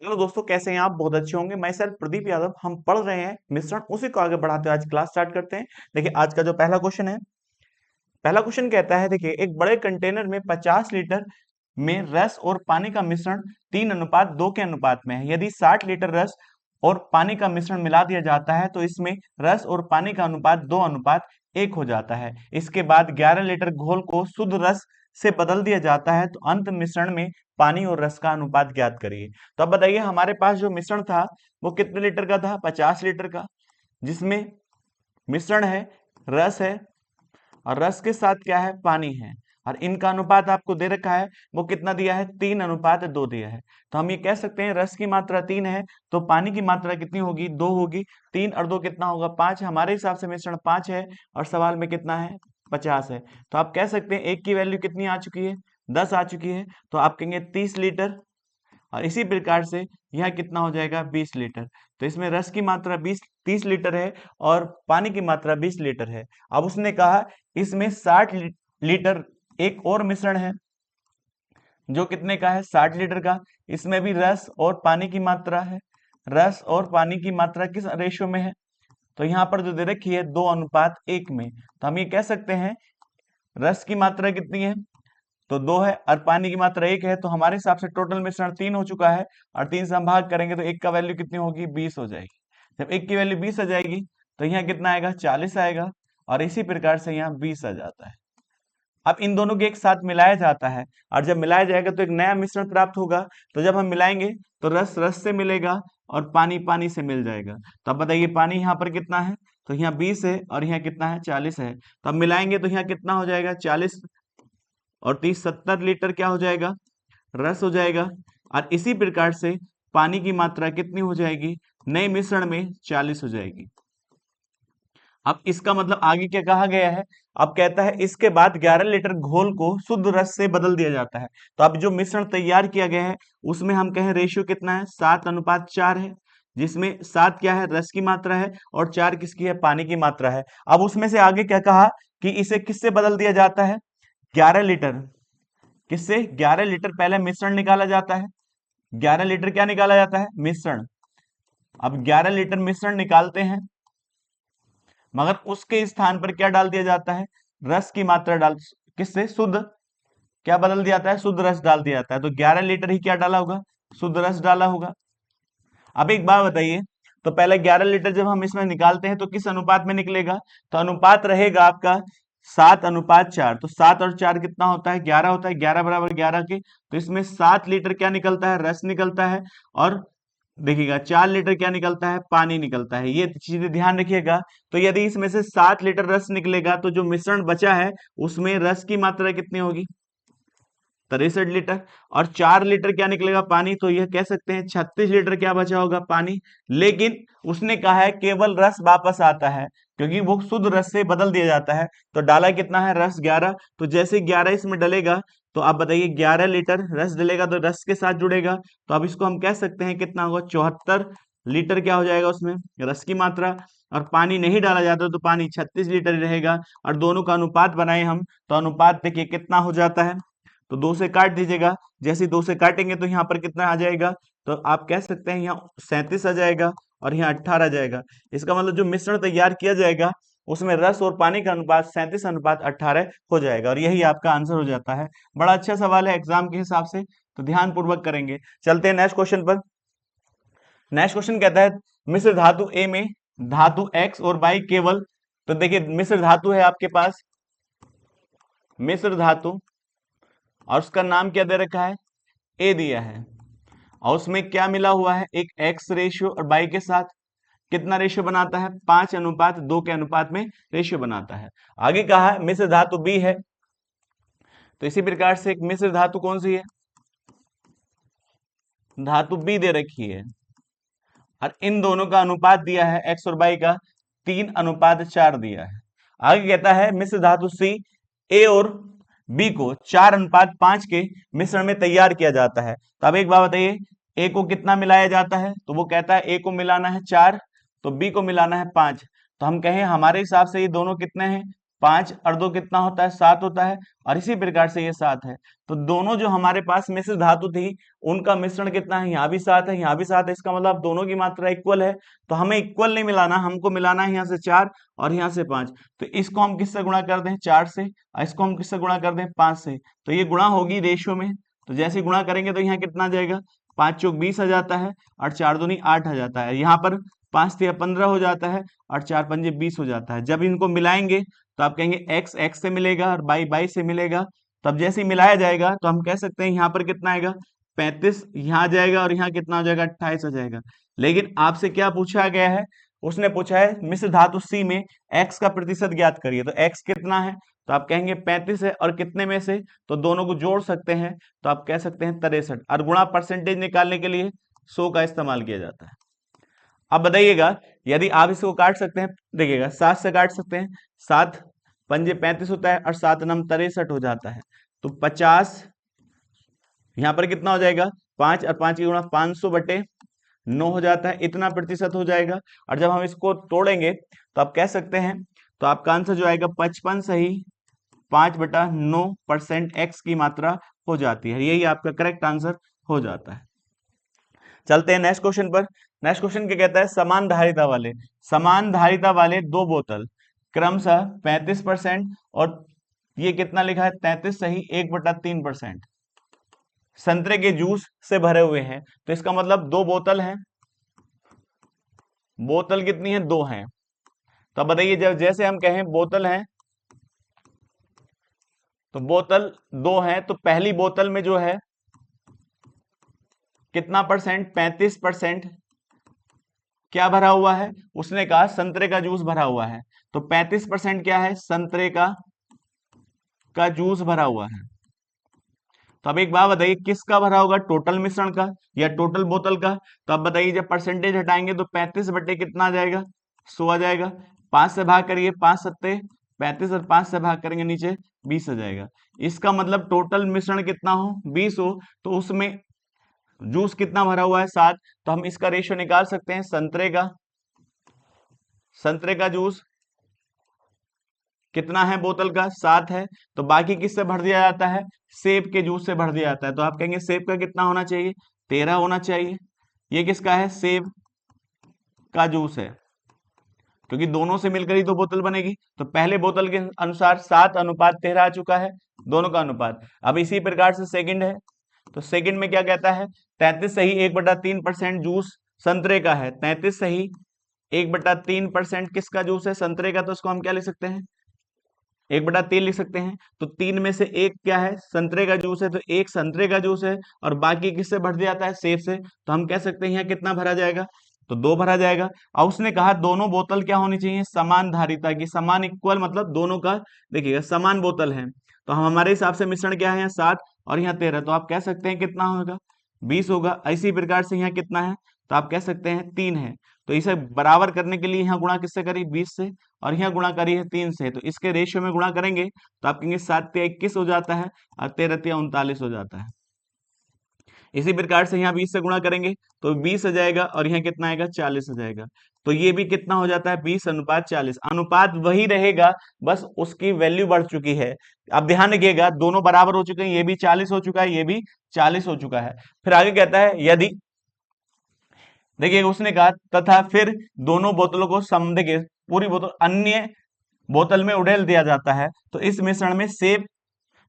Hello दोस्तों, कैसे हैं आप? बहुत अच्छे होंगे। मैं सर प्रदीप यादव। हम पढ़ रहे हैं मिश्रण, उसी को आगे बढ़ाते हुए आज क्लास स्टार्ट करते हैं। देखिए आज का जो पहला क्वेश्चन है, पहला क्वेश्चन कहता है, देखिए एक बड़े कंटेनर में 50 लीटर में रस और पानी का मिश्रण 3:2 के अनुपात में है। यदि 60 लीटर रस और पानी का मिश्रण मिला दिया जाता है तो इसमें रस और पानी का अनुपात 2:1 हो जाता है। इसके बाद 11 लीटर घोल को शुद्ध रस से बदल दिया जाता है तो अंत मिश्रण में पानी और रस का अनुपात ज्ञात करिए। तो अब बताइए, हमारे पास जो मिश्रण था वो कितने लीटर का था? 50 लीटर का, जिसमें मिश्रण है, रस है, और रस के साथ क्या है? पानी है। और इनका अनुपात आपको दे रखा है, वो कितना दिया है? 3:2 दिया है। तो हम ये कह सकते हैं रस की मात्रा 3 है तो पानी की मात्रा कितनी होगी? 2 होगी। 3 और 2 कितना होगा? 5। हमारे हिसाब से मिश्रण 5 है और सवाल में कितना है? 50 है। तो आप कह सकते हैं एक की वैल्यू कितनी आ चुकी है? 10 आ चुकी है। तो आप कहेंगे 30 लीटर, और इसी प्रकार से यह कितना हो जाएगा? 20 लीटर। तो इसमें रस की मात्रा 30 लीटर है और पानी की मात्रा 20 लीटर है। अब उसने कहा इसमें 60 लीटर एक और मिश्रण है जो कितने का है? 60 लीटर का। इसमें भी रस और पानी की मात्रा है। रस और पानी की मात्रा किस रेशियो में है? तो यहाँ पर जो दे रखी है 2:1 में। तो हम ये कह सकते हैं रस की मात्रा कितनी है? तो 2 है और पानी की मात्रा 1 है। तो हमारे हिसाब से टोटल मिश्रण 3 हो चुका है और 3 से हम भाग करेंगे तो 1 का वैल्यू कितनी होगी? 20 हो जाएगी। जब 1 की वैल्यू 20 आ जाएगी तो यहाँ कितना आएगा? 40 आएगा। और इसी प्रकार से यहाँ 20 आ जाता है। अब इन दोनों को एक साथ मिलाया जाता है और जब मिलाया जाएगा तो एक नया मिश्रण प्राप्त होगा। तो जब हम मिलाएंगे तो रस रस से मिलेगा और पानी पानी से मिल जाएगा। तो अब बताइए पानी यहाँ पर कितना है? तो यहाँ 20 है और यहाँ कितना है? 40 है। तो अब मिलाएंगे तो यहाँ कितना हो जाएगा? 40 और 30 70 लीटर क्या हो जाएगा? रस हो जाएगा। और इसी प्रकार से पानी की मात्रा कितनी हो जाएगी? नए मिश्रण में 40 हो जाएगी। अब इसका मतलब आगे क्या कहा गया है? अब कहता है इसके बाद 11 लीटर घोल को शुद्ध रस से बदल दिया जाता है। तो अब जो मिश्रण तैयार किया गया है उसमें हम कहें रेशियो कितना है? 7:4 है, जिसमें 7 क्या है? रस की मात्रा है और 4 किसकी है? पानी की मात्रा है। अब उसमें से आगे क्या कहा कि इसे किससे बदल दिया जाता है? 11 लीटर। किससे? 11 लीटर पहले मिश्रण निकाला जाता है। 11 लीटर क्या निकाला जाता है? मिश्रण। अब 11 लीटर मिश्रण निकालते हैं, मगर उसके स्थान पर क्या डाल दिया जाता है? रस की मात्रा डाल, किससे? शुद्ध। क्या बदल दिया जाता है? शुद्ध रस डाल दिया जाता है। तो 11 लीटर ही क्या डाला होगा? शुद्ध रस डाला होगा। अब एक बात बताइए, तो पहले 11 लीटर जब हम इसमें निकालते हैं तो किस अनुपात में निकलेगा? तो अनुपात रहेगा आपका 7:4। तो 7 और 4 कितना होता है? 11 होता है। 11 बराबर 11 के, तो इसमें 7 लीटर क्या निकलता है? रस निकलता है। और देखिएगा 4 लीटर क्या निकलता है? पानी निकलता है। ये चीजें ध्यान रखिएगा। तो यदि इसमें से 7 लीटर रस निकलेगा तो जो मिश्रण बचा है उसमें रस की मात्रा कितनी होगी? 63 लीटर। और 4 लीटर क्या निकलेगा? पानी। तो यह कह सकते हैं 36 लीटर क्या बचा होगा? पानी। लेकिन उसने कहा है केवल रस वापस आता है, क्योंकि वो शुद्ध रस से बदल दिया जाता है। तो डाला कितना है? रस 11। तो जैसे 11 इसमें डलेगा तो आप बताइए 11 लीटर रस डलेगा तो रस के साथ जुड़ेगा। तो अब इसको हम कह सकते हैं कितना होगा? 74 लीटर क्या हो जाएगा उसमें? रस की मात्रा। और पानी नहीं डाला जाता तो पानी 36 लीटर ही रहेगा। और दोनों का अनुपात बनाए हम तो अनुपात देखिए कितना हो जाता है? तो 2 से काट दीजिएगा। जैसे ही 2 से काटेंगे तो यहाँ पर कितना आ जाएगा? तो आप कह सकते हैं यहाँ 37 आ जाएगा और यहाँ 18 आ जाएगा। इसका मतलब जो मिश्रण तैयार किया जाएगा उसमें रस और पानी का अनुपात 37:18 हो जाएगा और यही आपका आंसर हो जाता है। बड़ा अच्छा सवाल है एग्जाम के हिसाब से, तो ध्यान पूर्वक करेंगे। चलते हैं नेक्स्ट क्वेश्चन पर। नेक्स्ट क्वेश्चन कहता है मिश्र धातु ए में धातु एक्स और वाई केवल, तो देखिए मिश्र धातु है आपके पास, मिश्र धातु, और उसका नाम क्या दे रखा है? ए दिया है। और उसमें क्या मिला हुआ है? एक एक्स रेशियो और बाई के साथ कितना रेशियो बनाता है? 5:2 के अनुपात में रेशियो बनाता है। आगे कहा है मिश्र धातु बी है। तो इसी प्रकार से एक मिश्र धातु कौन सी है? धातु बी दे रखी है और इन दोनों का अनुपात दिया है एक्स और बाई का 3:4 दिया है। आगे कहता है मिश्र धातु सी ए और बी को 4:5 के मिश्रण में तैयार किया जाता है। तो अब एक बात बताइए, ए को कितना मिलाया जाता है? तो वो कहता है ए को मिलाना है 4, तो बी को मिलाना है 5। तो हम कहें हमारे हिसाब से ये दोनों कितने हैं? 5 और 2 कितना होता है, 7 होता है, और इसी प्रकार से ये 7 है। तो दोनों जो हमारे पास मिश्र धातु थी उनका मिश्रण कितना है, यहाँ भी 7 है, यहाँ भी 7 है, इसका मतलब दोनों की मात्रा इक्वल है। तो हमें इक्वल नहीं मिलाना, हमको मिलाना है यहाँ से 4 और यहाँ से 5। तो इसको हम किससे गुणा कर दें, 4 से, और इसको हम किससे गुणा कर दें, 5 से। तो ये गुणा होगी रेशियो में, तो जैसे गुणा करेंगे तो यहाँ कितना आ जाएगा, 5 चौक 20 आ जाता है, और 4 दूनी 8 आ जाता है। यहाँ पर 5 तिया 15 हो जाता है, और 4 पंजे 20 हो जाता है। जब इनको मिलाएंगे तो आप कहेंगे x x से मिलेगा और y से मिलेगा। तब जैसे ही मिलाया जाएगा तो हम कह सकते हैं यहाँ पर कितना आएगा, 35 यहाँ आ जाएगा, और यहाँ कितना हो जाएगा, 28 आ जाएगा। लेकिन आपसे क्या पूछा गया है, उसने पूछा है मिश्र धातु C में x का प्रतिशत ज्ञात करिए। तो x कितना है, तो आप कहेंगे 35 है, और कितने में से, तो दोनों को जोड़ सकते हैं, तो आप कह सकते हैं 63, और गुणा परसेंटेज निकालने के लिए 100 का इस्तेमाल किया जाता है। अब बताइएगा, यदि आप इसको काट सकते हैं, देखिएगा 7 से काट सकते हैं, 7 पंजे 35 होता है, और 7 नम 63 हो जाता है। तो 50 यहाँ पर कितना हो जाएगा, 5 और 5 की गुणा 500/9 हो जाता है, इतना प्रतिशत हो जाएगा। और जब हम इसको तोड़ेंगे तो आप कह सकते हैं, तो आपका आंसर जो आएगा 55 सही 5/9% x की मात्रा हो जाती है। यही आपका करेक्ट आंसर हो जाता है। चलते हैं नेक्स्ट क्वेश्चन पर। नेक्स्ट क्वेश्चन क्या कहता है, समान धारिता वाले दो बोतल क्रमशः 35% और ये कितना लिखा है, 33 सही 1/3% संतरे के जूस से भरे हुए हैं। तो इसका मतलब दो बोतल हैं, बोतल कितनी है, 2 हैं। तो बताइए, जब जैसे हम कहें बोतल हैं, तो बोतल 2 हैं, तो पहली बोतल में जो है कितना परसेंट, 35% क्या भरा हुआ है, उसने कहा संतरे का जूस भरा हुआ है। तो 35% क्या है, संतरे का जूस भरा हुआ है। तो अब एक बात बताइए, किसका भरा होगा, टोटल मिश्रण का या टोटल बोतल का। तो अब बताइए, जब परसेंटेज हटाएंगे तो 35 बटे कितना आ जाएगा, 100 आ जाएगा। 5 से भाग करिए, 5 सत्ते 35, और 5 से भाग करेंगे नीचे 20 आ जाएगा। इसका मतलब टोटल मिश्रण कितना हो, 20 हो, तो उसमें जूस कितना भरा हुआ है, 7। तो हम इसका रेशियो निकाल सकते हैं, संतरे का जूस कितना है, बोतल का 7 है। तो बाकी किससे भर दिया जाता है, सेब के जूस से भर दिया जाता है। तो आप कहेंगे सेब का कितना होना चाहिए, 13 होना चाहिए। ये किसका है, सेब का जूस है, क्योंकि दोनों से मिलकर ही तो बोतल बनेगी। तो पहले बोतल के अनुसार 7:13 आ चुका है, दोनों का अनुपात। अब इसी प्रकार से सेकंड है, तो सेकंड में क्या कहता है, 33 सही 1/3% जूस संतरे का है। 33 सही 1/3% किसका जूस है, संतरे का। तो उसको हम क्या लिख सकते हैं, 1/3 लिख सकते हैं। तो 3 में से 1 क्या है, संतरे का जूस है, तो 1 संतरे का जूस है, और बाकी किससे भर दिया जाता है, सेब से। तो हम कह सकते हैं यहाँ कितना भरा जाएगा, तो 2 भरा जाएगा। और उसने कहा दोनों बोतल क्या होनी चाहिए, समान धारिता की, समान इक्वल, मतलब दोनों का देखिएगा समान बोतल है। तो हम हमारे हिसाब से मिश्रण क्या है, यहाँ 7 और यहाँ 13। तो आप कह सकते हैं कितना होगा, 20 होगा। इसी प्रकार से यहाँ कितना है, तो आप कह सकते हैं 3 है। तो इसे बराबर करने के लिए यहाँ गुणा किससे करी, 20 से, और यहाँ गुणा करी है 3 से। तो इसके रेशियो में गुणा करेंगे तो आप कहेंगे 7 तिया 21 हो जाता है, और 13 तिया 39 हो जाता है। इसी प्रकार से यहाँ 20 से गुणा करेंगे तो 20 आ जाएगा, और यहाँ कितना आएगा, 40 आ जाएगा। तो ये भी कितना हो जाता है, 20:40। अनुपात वही रहेगा, बस उसकी वैल्यू बढ़ चुकी है। अब ध्यान रखिएगा, दोनों बराबर हो चुके हैं, ये भी 40 हो चुका है, ये भी 40 हो चुका है। फिर आगे कहता है, यदि देखिए उसने कहा तथा फिर दोनों बोतलों को देखिए पूरी बोतल अन्य बोतल में उड़ेल दिया जाता है, तो इस मिश्रण में सेब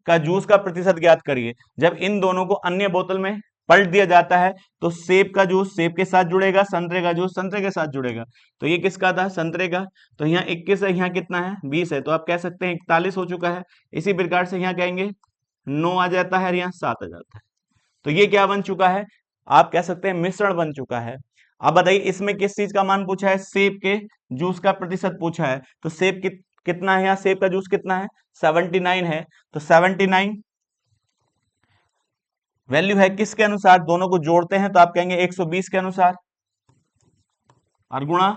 का जूस का प्रतिशत ज्ञात करिए। जब इन दोनों को अन्य बोतल में पलट दिया जाता है तो सेब का जूस सेब के साथ जुड़ेगा, संतरे का जूस संतरे के साथ जुड़ेगा। तो ये किसका था, संतरे का। तो यहाँ 21 है, यहाँ कितना है, 20 है। तो आप कह सकते हैं 41 हो चुका है। इसी प्रकार से यहाँ कहेंगे 9 आ जाता है, और यहाँ 7 आ जाता है। तो ये क्या बन चुका है, आप कह सकते हैं मिश्रण बन चुका है। अब बताइए इसमें किस चीज का मान पूछा है, सेब के जूस का प्रतिशत पूछा है। तो सेब कितना है, यहाँ सेब का जूस कितना है, 79 है। तो 79 वैल्यू है किसके अनुसार, दोनों को जोड़ते हैं तो आप कहेंगे 120 के अनुसार, और गुणा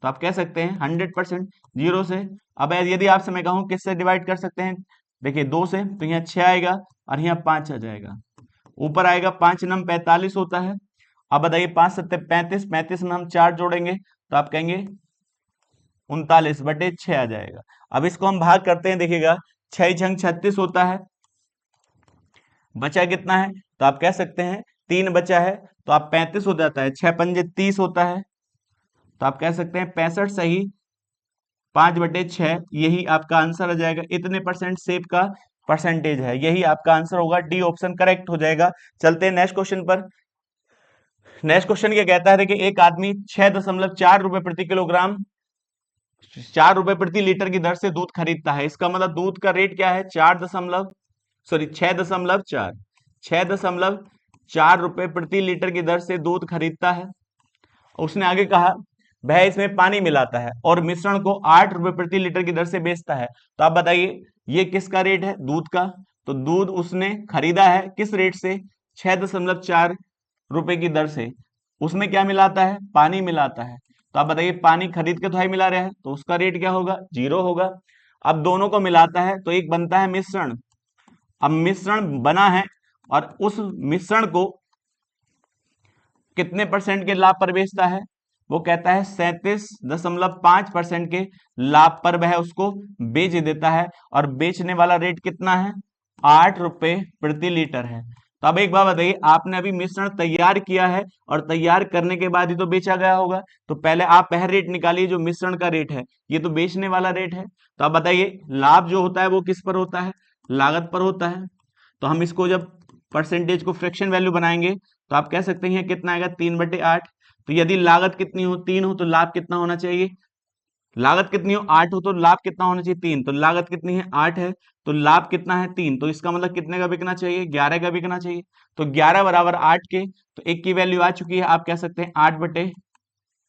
तो आप कह सकते हैं 100% 0 से। अब यदि आपसे मैं कहूं किससे डिवाइड कर सकते हैं, देखिए 2 से, तो यहाँ 6 आएगा, और यहाँ 5 आ जाएगा। ऊपर आएगा 5 नम 45 होता है। अब बताइए 5 सत्ते 35, 35 में हम 4 जोड़ेंगे तो आप कहेंगे 39/6 आ जाएगा। अब इसको हम भाग करते हैं, देखिएगा 6 छंग 36 होता है, बचा कितना है, तो आप कह सकते हैं 3 बचा है, तो आप 35 हो जाता है, 6 पंजे 30 होता है, तो आप कह सकते हैं 65 सही 5/6, यही आपका आंसर आ जाएगा। इतने परसेंट सेब का परसेंटेज है, यही आपका आंसर होगा, डी ऑप्शन करेक्ट हो जाएगा। चलते हैं नेक्स्ट क्वेश्चन पर। नेक्स्ट क्वेश्चन क्या कहता है, देखिए एक आदमी 6.4 रुपए प्रति किलोग्राम 4 रुपए प्रति लीटर की दर से दूध खरीदता है। इसका मतलब दूध का रेट क्या है, 6.4 रुपए प्रति लीटर की दर से दूध खरीदता है। उसने आगे कहा वह इसमें पानी मिलाता है और मिश्रण को 8 रुपए प्रति लीटर की दर से बेचता है। तो आप बताइए ये किसका रेट है, दूध का। तो दूध उसने खरीदा है किस रेट से, 6.4 रुपए की दर से। उसमें क्या मिलाता है, पानी मिलाता है। तो आप बताइए पानी खरीद के तो है मिला रहा है, तो उसका रेट क्या होगा, 0 होगा। अब दोनों को मिलाता है तो एक बनता है मिश्रण। अब मिश्रण बना है और उस मिश्रण को कितने परसेंट के लाभ पर बेचता है, वो कहता है 37.5% के लाभ पर वह उसको बेच देता है, और बेचने वाला रेट कितना है, 8 रुपए प्रति लीटर है। तो अब एक बात बताइए, आपने अभी मिश्रण तैयार किया है और तैयार करने के बाद ही तो बेचा गया होगा, तो पहले आप वह रेट निकालिए जो मिश्रण का रेट है, ये तो बेचने वाला रेट है। तो आप बताइए लाभ जो होता है वो किस पर होता है, लागत पर होता है। तो हम इसको जब परसेंटेज को फ्रैक्शन वैल्यू बनाएंगे तो आप कह सकते हैं कितना आएगा, 3/8। तो यदि लागत कितनी हो, 3 हो, तो लाभ कितना होना चाहिए, लागत कितनी हो, 8 हो, तो लाभ कितना होना चाहिए, 3। तो लागत कितनी है, 8 है, तो लाभ कितना है, 3। तो इसका मतलब कितने का बिकना चाहिए, 11 का बिकना चाहिए। तो 11 बराबर 8 के, तो एक की वैल्यू आ चुकी है, आप कह सकते हैं 8 बटे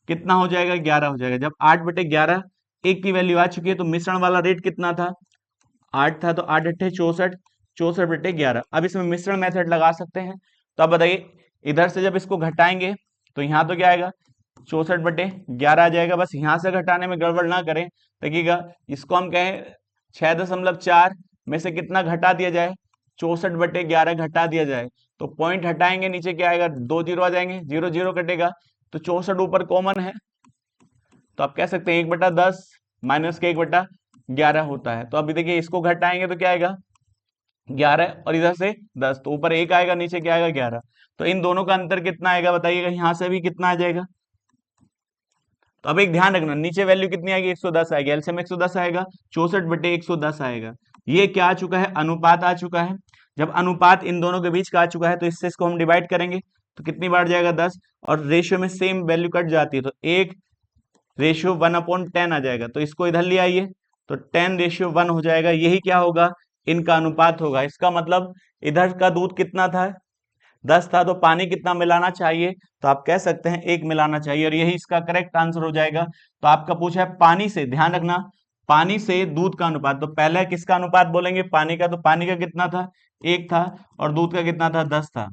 कितना हो जाएगा, 11 हो जाएगा। जब 8/11 एक की वैल्यू आ चुकी है, तो मिश्रण वाला रेट कितना था, 8 था, तो 8 × 8 = 64, 64/11। अब इसमें मिश्रण मेथड लगा सकते हैं। तो अब बताइए इधर से जब इसको घटाएंगे तो यहाँ तो क्या आएगा, 64/11 आ जाएगा। बस यहाँ से घटाने में गड़बड़ ना करें, देखिएगा इसको हम कहें 6.4 में से कितना घटा दिया जाए, 64/11 घटा दिया जाए, तो पॉइंट हटाएंगे नीचे क्या आएगा, 2 जीरो आ जाएंगे, 0 0 कटेगा, तो 64 ऊपर कॉमन है, तो आप कह सकते हैं 1/10 माइनस के 1/11 होता है। तो अभी देखिए इसको घटाएंगे तो क्या आएगा, 11, और इधर से 10, तो ऊपर 1 आएगा, नीचे क्या आएगा, 11। तो इन दोनों का अंतर कितना आएगा बताइएगा, यहां से भी कितना आ जाएगा। तो अब एक ध्यान रखना, नीचे वैल्यू कितनी आएगी, 110 आएगी, एलसीएम 110 आएगा, 64/110 आएगा। ये क्या आ चुका है, अनुपात आ चुका है। जब अनुपात इन दोनों के बीच का आ चुका है तो इससे इसको हम डिवाइड करेंगे, तो कितनी बार जाएगा, 10, और रेशियो में सेम वैल्यू कट जाती है, तो 1:1/10 आ जाएगा। तो इसको इधर ले आइए, तो 10:1 हो जाएगा, यही क्या होगा, इनका अनुपात होगा। इसका मतलब इधर का दूध कितना था, 10 था, तो पानी कितना मिलाना चाहिए, तो आप कह सकते हैं 1 मिलाना चाहिए, और यही इसका करेक्ट आंसर हो जाएगा। तो आपका पूछा है पानी से, ध्यान रखना, पानी से दूध का अनुपात, तो पहले किसका अनुपात बोलेंगे, पानी का। तो पानी का कितना था, 1 था, और दूध का कितना था, 10 था,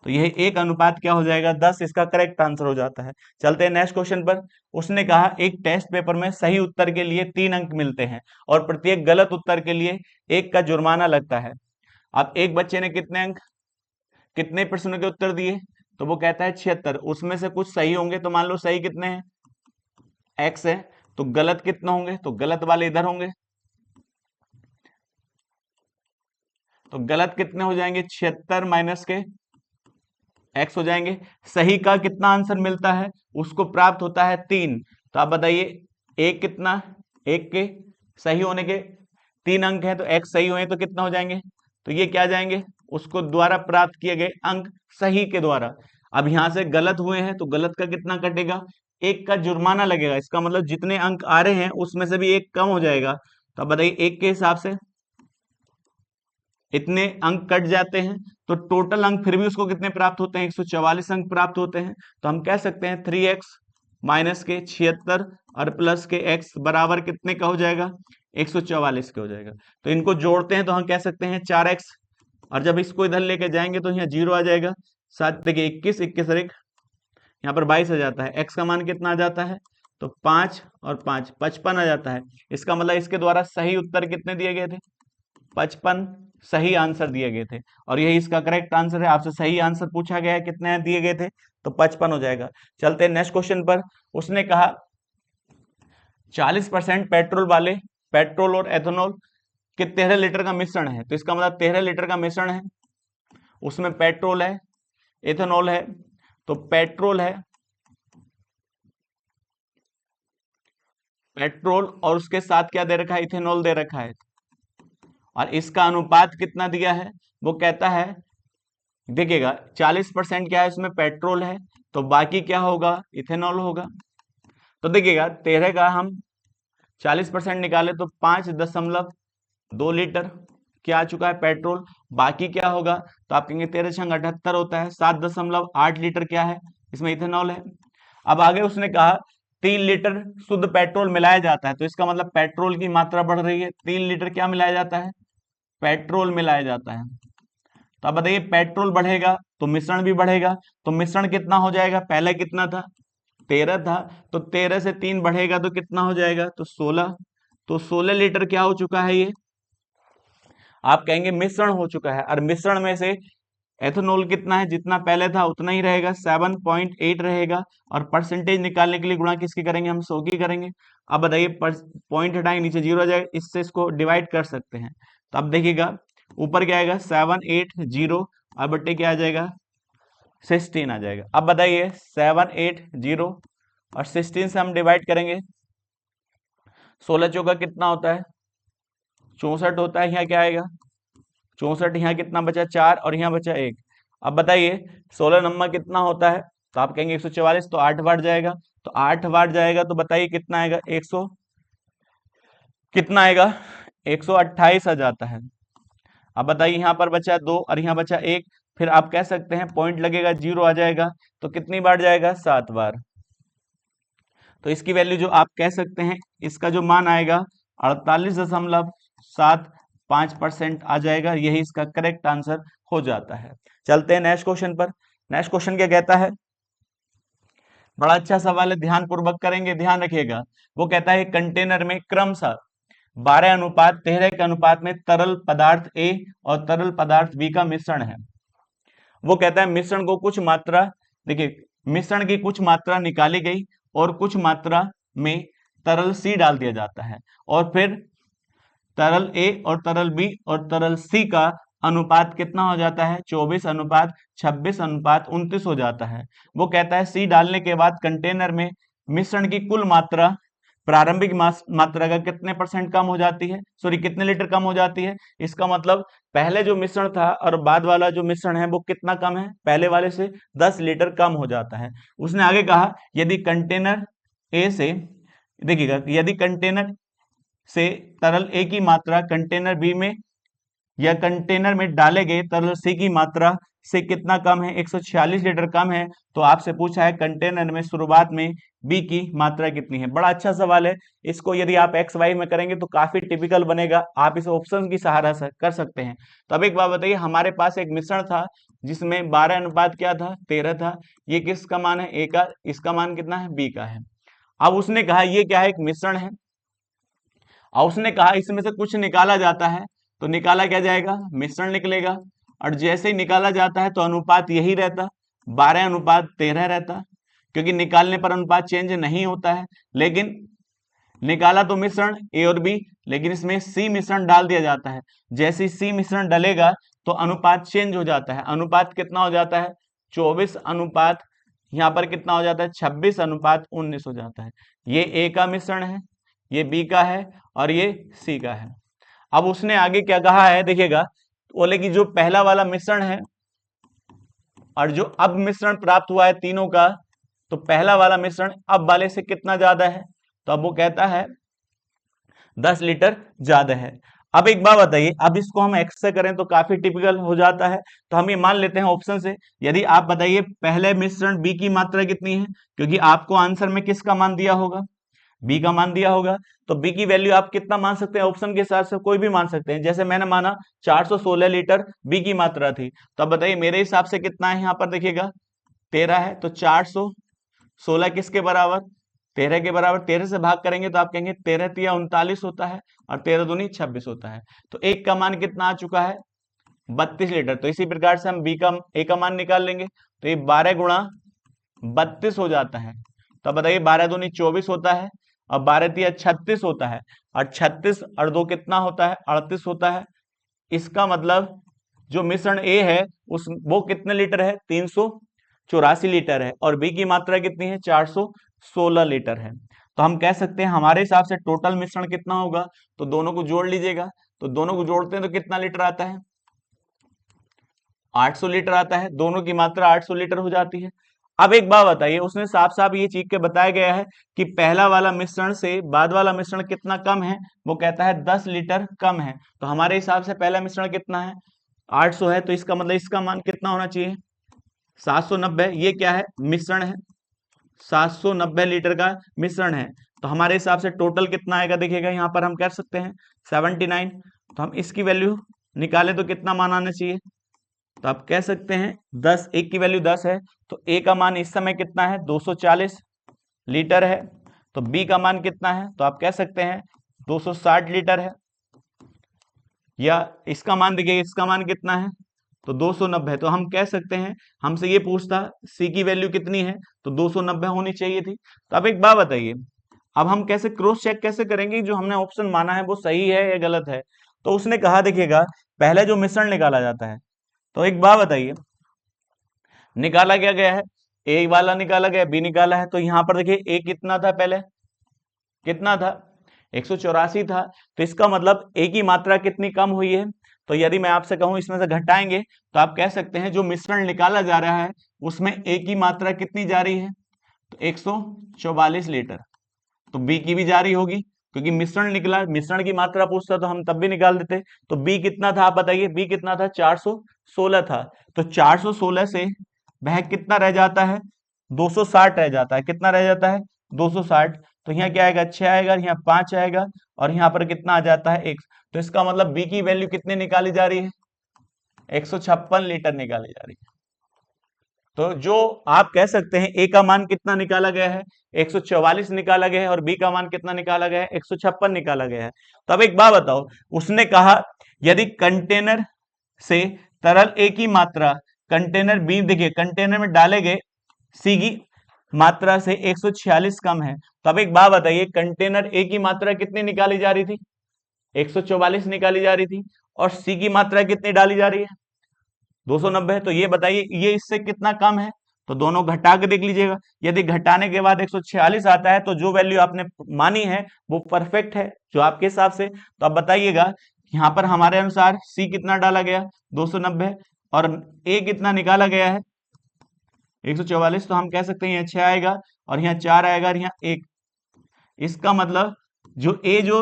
तो यह 1 अनुपात क्या हो जाएगा, 10, इसका करेक्ट आंसर हो जाता है। चलते हैं नेक्स्ट क्वेश्चन पर। उसने कहा एक टेस्ट पेपर में सही उत्तर के लिए 3 अंक मिलते हैं और प्रत्येक गलत उत्तर के लिए 1 का जुर्माना लगता है। अब एक बच्चे ने कितने अंक, कितने प्रश्नों के उत्तर दिए, तो वो कहता है 76, उसमें से कुछ सही होंगे, तो मान लो सही कितने हैं, x है, तो गलत कितने होंगे, तो गलत वाले इधर होंगे, तो गलत कितने हो जाएंगे, 76 माइनस के x हो जाएंगे। सही का कितना आंसर मिलता है, उसको प्राप्त होता है 3। तो आप बताइए एक कितना, एक के सही होने के 3 अंक हैं, तो x सही हुए तो कितना हो जाएंगे, तो ये क्या जाएंगे, उसको द्वारा प्राप्त किए गए अंक सही के द्वारा। अब यहां से गलत हुए हैं तो गलत का कितना कटेगा, 1 का जुर्माना लगेगा। इसका मतलब जितने अंक आ रहे हैं उसमें से भी 1 कम हो जाएगा। तो अब बताइए 1 के हिसाब से इतने अंक कट जाते हैं, तो टोटल अंक फिर भी उसको कितने प्राप्त होते हैं, 144 अंक प्राप्त होते हैं। तो हम कह सकते हैं 3x माइनस के 76 और प्लस के x बराबर कितने का हो जाएगा, 144 के हो जाएगा। तो इनको जोड़ते हैं तो हम कह सकते हैं 4x, और जब इसको इधर लेके जाएंगे तो यहाँ 0 आ जाएगा। 7 देखिए 21, 21 और 1 यहाँ पर 22 आ जाता है। x का मान कितना आ जाता है, तो 5 और 5 55 आ जाता है। इसका मतलब इसके द्वारा सही उत्तर कितने दिए गए थे, 55 सही आंसर दिए गए थे, और यही इसका करेक्ट आंसर है। आपसे सही आंसर पूछा गया है, कितने दिए गए थे, तो 55 हो जाएगा। चलते हैं नेक्स्ट क्वेश्चन पर। उसने कहा 40% पेट्रोल वाले, पेट्रोल और एथेनॉल के 13 लीटर का मिश्रण है, तो इसका मतलब 13 लीटर का मिश्रण है, उसमें पेट्रोल है, एथेनॉल है, तो पेट्रोल है, पेट्रोल और उसके साथ क्या दे रखा है, इथेनॉल दे रखा है, और इसका अनुपात कितना दिया है, वो कहता है, देखिएगा 40% क्या है, इसमें पेट्रोल है, तो बाकी क्या होगा, इथेनॉल होगा। तो देखिएगा 13 का हम 40% निकाले तो 5.2 लीटर क्या आ चुका है, पेट्रोल। बाकी क्या होगा, तो आप कहेंगे 13 छंग 78 होता है, 7.8 लीटर क्या है, इसमें इथेनॉल है। अब आगे उसने कहा 3 लीटर शुद्ध पेट्रोल मिलाया जाता है, तो इसका मतलब पेट्रोल की मात्रा बढ़ रही है, 3 लीटर क्या मिलाया जाता है, पेट्रोल मिलाया जाता है। तो अब बताइए पेट्रोल बढ़ेगा तो मिश्रण भी बढ़ेगा, तो मिश्रण कितना हो जाएगा, पहले कितना था, 13 था, तो 13 से 3 बढ़ेगा तो कितना हो जाएगा, तो 16, तो 16 लीटर क्या हो चुका है, ये आप कहेंगे मिश्रण हो चुका है। और मिश्रण में से एथेनॉल कितना है, जितना पहले था उतना ही रहेगा, 7.8 रहेगा, और परसेंटेज निकालने के लिए गुणा किसकी करेंगे, हम 100 की करेंगे। अब बताइए पॉइंट हटाएंगे, नीचे 0 आ जाएगा, इससे इसको डिवाइड कर सकते हैं। तो अब देखिएगा ऊपर क्या आएगा, 780, और बट्टे क्या आ जाएगा, 16 आ जाएगा। अब बताइए 780 और 16 से हम डिवाइड करेंगे, 16 चौका कितना होता है, 64 होता है, यहाँ क्या आएगा 64, यहाँ कितना बचा 4 और यहाँ बचा 1। अब बताइए 16 नंबर कितना होता है, तो आप कहेंगे 144, तो 8 वाट जाएगा, तो 8 वाट जाएगा, तो बताइए कितना आएगा, 100 कितना आएगा, 128 आ जाता है। अब बताइए यहाँ पर बचा 2 और यहाँ बचा 1, फिर आप कह सकते हैं पॉइंट लगेगा, 0 आ जाएगा, तो कितनी बार जाएगा, 7 बार। तो इसकी वैल्यू जो आप कह सकते हैं, इसका जो मान आएगा 48.75% आ जाएगा, यही इसका करेक्ट आंसर हो जाता है। चलते हैं नेक्स्ट क्वेश्चन पर। नेक्स्ट क्वेश्चन क्या कहता है, बड़ा अच्छा सवाल है, ध्यान पूर्वक करेंगे, ध्यान रखिएगा। वो कहता है कंटेनर में क्रमशः 12:13 के अनुपात में तरल पदार्थ ए और तरल पदार्थ बी का मिश्रण है। वो कहता है मिश्रण को कुछ मात्रा, देखिए मिश्रण की कुछ मात्रा निकाली गई और कुछ मात्रा में तरल सी डाल दिया जाता है, और फिर तरल ए और तरल बी और तरल सी का अनुपात कितना हो जाता है, 24:26:29 हो जाता है। वो कहता है सी डालने के बाद कंटेनर में मिश्रण की कुल मात्रा प्रारंभिक मात्रा का कितने परसेंट कम हो जाती है, सॉरी कितने लीटर कम हो जाती है। इसका मतलब पहले जो मिश्रण था और बाद वाला जो मिश्रण है वो कितना कम है, पहले वाले से 10 लीटर कम हो जाता है। उसने आगे कहा यदि कंटेनर ए से, देखिएगा यदि कंटेनर से तरल ए की मात्रा कंटेनर बी में या कंटेनर में डाले गए तरल सी की मात्रा से कितना कम है, 146 लीटर कम है, तो आपसे पूछा है कंटेनर में शुरुआत में बी की मात्रा कितनी है। बड़ा अच्छा सवाल है, इसको यदि आप एक्स वाई में करेंगे तो काफी टिपिकल बनेगा, आप इस ऑप्शन की सहारा से कर सकते हैं। तो अब एक बात बताइए, हमारे पास एक मिश्रण था जिसमें 12 अनुपात क्या था, 13 था, ये किसका मान है, ए का, इसका मान कितना है, बी का है। अब उसने कहा ये क्या है, एक मिश्रण है, और उसने कहा इसमें से कुछ निकाला जाता है, तो निकाला क्या जाएगा, मिश्रण निकलेगा, और जैसे ही निकाला जाता है तो अनुपात यही रहता, 12:13 रहता, क्योंकि निकालने पर अनुपात चेंज नहीं होता है। लेकिन निकाला तो मिश्रण ए और बी, लेकिन इसमें सी मिश्रण डाल दिया जाता है, जैसे सी मिश्रण डलेगा तो अनुपात चेंज हो जाता है। अनुपात कितना हो जाता है, 24 अनुपात, यहाँ पर कितना हो जाता है, 26:19 हो जाता है। ये ए का मिश्रण है, ये बी का है, और ये सी का है। अब उसने आगे क्या कहा है, देखिएगा, बोले कि जो पहला वाला मिश्रण है और जो अब मिश्रण प्राप्त हुआ है तीनों का, तो पहला वाला मिश्रण अब वाले से कितना ज्यादा है, तो अब वो कहता है 10 लीटर ज्यादा है। अब एक बात बताइए, अब इसको हम एक्स से करें तो काफी टिपिकल हो जाता है, तो हम ये मान लेते हैं ऑप्शन से। यदि आप बताइए पहले मिश्रण बी की मात्रा कितनी है, क्योंकि आपको आंसर में किसका मान दिया होगा, बी का मान दिया होगा, तो बी की वैल्यू आप कितना मान सकते हैं, ऑप्शन के हिसाब से कोई भी मान सकते हैं। जैसे मैंने माना 416 लीटर बी की मात्रा थी, तो अब बताइए मेरे हिसाब से कितना है, यहाँ पर देखिएगा 13 है, तो 416 किसके बराबर, 13 के बराबर। 13 से भाग करेंगे तो आप कहेंगे 13 तिया 39 होता है, और 13 दूनी 26 होता है, तो एक का मान कितना आ चुका है, 32 लीटर। तो इसी प्रकार से हम बी का ए का मान निकाल लेंगे, तो ये 12 गुणा 32 हो जाता है। तो अब बताइए 12 दूनी 24 होता है, और 12 तिया 36 होता है, और 36 और 2 कितना होता है, 38 होता है। इसका मतलब जो मिश्रण ए है उस वो कितने लीटर है, 384 लीटर है, और बी की मात्रा कितनी है, 416 लीटर है। तो हम कह सकते हैं हमारे हिसाब से टोटल मिश्रण कितना होगा, तो दोनों को जोड़ लीजिएगा, तो दोनों को जोड़ते हैं तो कितना लीटर आता है, 800 लीटर आता है, दोनों की मात्रा 800 लीटर हो जाती है। अब एक बात बताइए, उसने साफ साफ ये चीज के बताया गया है कि पहला वाला मिश्रण से बाद वाला मिश्रण कितना कम है, वो कहता है 10 लीटर कम है। तो हमारे हिसाब से पहला मिश्रण कितना है, 800 है, तो इसका मतलब इसका मान कितना होना चाहिए, 790। ये क्या है, मिश्रण है, 790 लीटर का मिश्रण है। तो हमारे हिसाब से टोटल कितना आएगा, देखिएगा यहाँ पर हम कर सकते हैं 79। तो हम इसकी वैल्यू निकालें तो कितना मान आना चाहिए, तो आप कह सकते हैं 10, एक की वैल्यू 10 है, तो ए का मान इस समय कितना है, 240 लीटर है। तो बी का मान कितना है, तो आप कह सकते हैं 260 लीटर है। या इसका मान देखिए, इसका मान कितना है, तो 290। तो हम कह सकते हैं, हमसे ये पूछता सी की वैल्यू कितनी है, तो 290 होनी चाहिए थी। तो अब एक बात बताइए, अब हम कैसे क्रॉस चेक कैसे करेंगे कि जो हमने ऑप्शन माना है वो सही है या गलत है। तो उसने कहा देखिएगा, पहले जो मिश्रण निकाला जाता है, तो एक बात बताइए, निकाला क्या गया है, ए वाला निकाला गया, बी निकाला है। तो यहाँ पर देखिए ए कितना था, पहले कितना था, 184 था। तो इसका मतलब ए की मात्रा कितनी कम हुई है। तो यदि मैं आपसे कहूं इसमें से घटाएंगे, तो आप कह सकते हैं जो मिश्रण निकाला जा रहा है उसमें ए की मात्रा कितनी जा रही है, तो 144 लीटर। तो बी की भी जारी होगी, क्योंकि मिश्रण निकला, मिश्रण की मात्रा पूछता तो हम तब भी निकाल देते। तो बी कितना था, आप बताइए, बी कितना था, 416 था। तो 416 से वह कितना रह जाता है, 260 रह जाता है। कितना रह जाता है, 260। तो यहाँ क्या आएगा, 6 आएगा, यहाँ 5 आएगा, और यहाँ पर कितना आ जाता है, 1। तो इसका मतलब बी की वैल्यू कितनी निकाली जा रही है, 156 लीटर निकाली जा रही है। तो जो आप कह सकते हैं ए का मान कितना निकाला गया है, 144 निकाला गया है, और बी का मान कितना निकाला गया है, 156 निकाला गया है। तो अब एक बात बताओ, उसने कहा यदि कंटेनर से तरल ए की मात्रा कंटेनर बी, देखिए कंटेनर में डाले गए सी की मात्रा से 146 कम है। तो अब एक बात बताइए, कंटेनर ए की मात्रा कितनी निकाली जा रही थी, 144 निकाली जा रही थी, और सी की मात्रा कितनी डाली जा रही है, 290। तो ये बताइए ये इससे कितना कम है, तो दोनों घटा के देख लीजिएगा। यदि घटाने के बाद 146 आता है तो जो वैल्यू आपने मानी है वो परफेक्ट है जो आपके हिसाब से। तो अब बताइएगा यहाँ पर हमारे अनुसार सी कितना डाला गया, 290, और ए कितना निकाला गया है, 144। तो हम कह सकते हैं यहाँ 6 आएगा, और यहाँ 4 आएगा, और यहाँ 1। इसका मतलब जो ए जो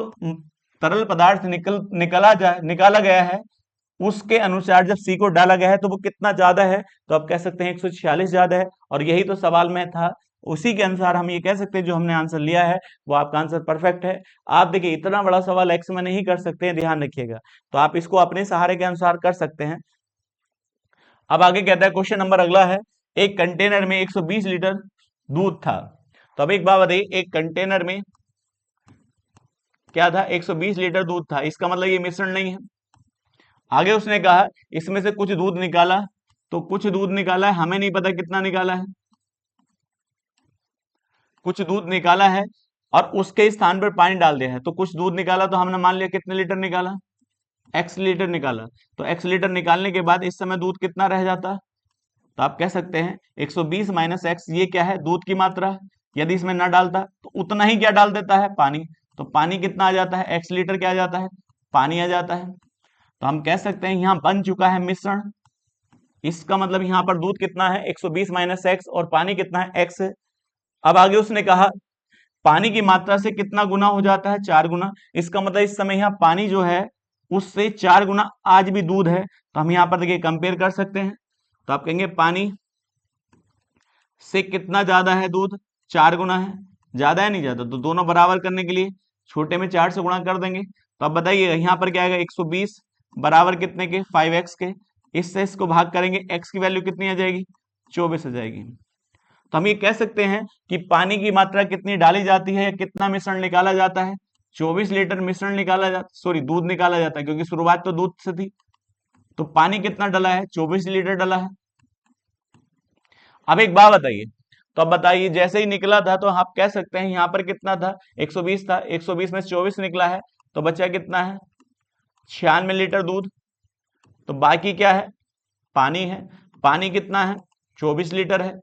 तरल पदार्थ निकाला गया है उसके अनुसार जब सी को डाला गया है तो वो कितना ज्यादा है, तो आप कह सकते हैं 146 ज्यादा है। और यही तो सवाल में था, उसी के अनुसार हम ये कह सकते हैं जो हमने आंसर लिया है वो आपका आंसर परफेक्ट है। आप देखिए इतना बड़ा सवाल एक्स में नहीं कर सकते हैं, ध्यान रखिएगा। तो आप इसको अपने सहारे के अनुसार कर सकते हैं। अब आगे कहता है क्वेश्चन नंबर अगला है, एक कंटेनर में 120 लीटर दूध था। तो अब एक बात बताइए, एक कंटेनर में क्या था, 120 लीटर दूध था। इसका मतलब ये मिश्रण नहीं है। आगे उसने कहा इसमें से कुछ दूध निकाला, तो कुछ दूध निकाला है, हमें नहीं पता कितना निकाला है, कुछ दूध निकाला है और उसके स्थान पर पानी डाल दिया है। तो कुछ दूध निकाला तो हमने मान लिया कितने लीटर निकाला, एक्स लीटर निकाला। तो एक्स लीटर निकालने के बाद इस समय दूध कितना रह जाता, तो आप कह सकते हैं 120 माइनस एक्स, ये क्या है, दूध की मात्रा। यदि इसमें ना डालता तो उतना ही क्या डाल देता है, पानी। तो पानी कितना आ जाता है, एक्स लीटर क्या आ जाता है, पानी आ जाता है। तो हम कह सकते हैं यहाँ बन चुका है मिश्रण। इसका मतलब यहाँ पर दूध कितना है, 120 माइनस एक्स, और पानी कितना है, एक्स है। अब आगे उसने कहा पानी की मात्रा से कितना गुना हो जाता है, 4 गुना। इसका मतलब इस समय यहाँ पानी जो है उससे 4 गुना आज भी दूध है। तो हम यहाँ पर देखिए कंपेयर कर सकते हैं। तो आप कहेंगे पानी से कितना ज्यादा है दूध, 4 गुना है। ज्यादा है नहीं ज्यादा, तो दोनों बराबर करने के लिए छोटे में 4 से गुणा कर देंगे। तो अब बताइए यहाँ पर क्या आएगा, 120 बराबर कितने के, 5x के। इससे इसको भाग करेंगे, x की वैल्यू कितनी आ जाएगी, 24 आ जाएगी। तो हम ये कह सकते हैं कि पानी की मात्रा कितनी डाली जाती है या कितना मिश्रण निकाला जाता है, 24 लीटर मिश्रण निकाला जाता, सॉरी दूध निकाला जाता है, क्योंकि शुरुआत तो दूध से थी। तो पानी कितना डला है, 24 लीटर डला है। अब एक बात बताइए, तो अब बताइए, जैसे ही निकला था तो आप कह सकते हैं यहाँ पर कितना था, 120 था, 120 में से 24 निकला है, तो बचा कितना है, 96 लीटर दूध। तो बाकी क्या है, पानी है। पानी कितना है, 24 लीटर है।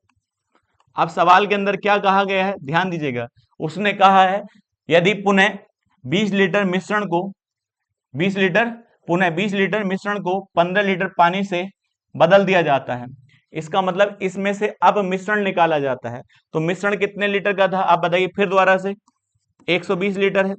अब सवाल के अंदर क्या कहा गया है, ध्यान दीजिएगा। उसने कहा है यदि पुनः 20 लीटर मिश्रण को 20 लीटर पुनः 20 लीटर मिश्रण को 15 लीटर पानी से बदल दिया जाता है, इसका मतलब इसमें से अब मिश्रण निकाला जाता है। तो मिश्रण कितने लीटर का था, आप बताइए फिर दोबारा से, 120 लीटर है।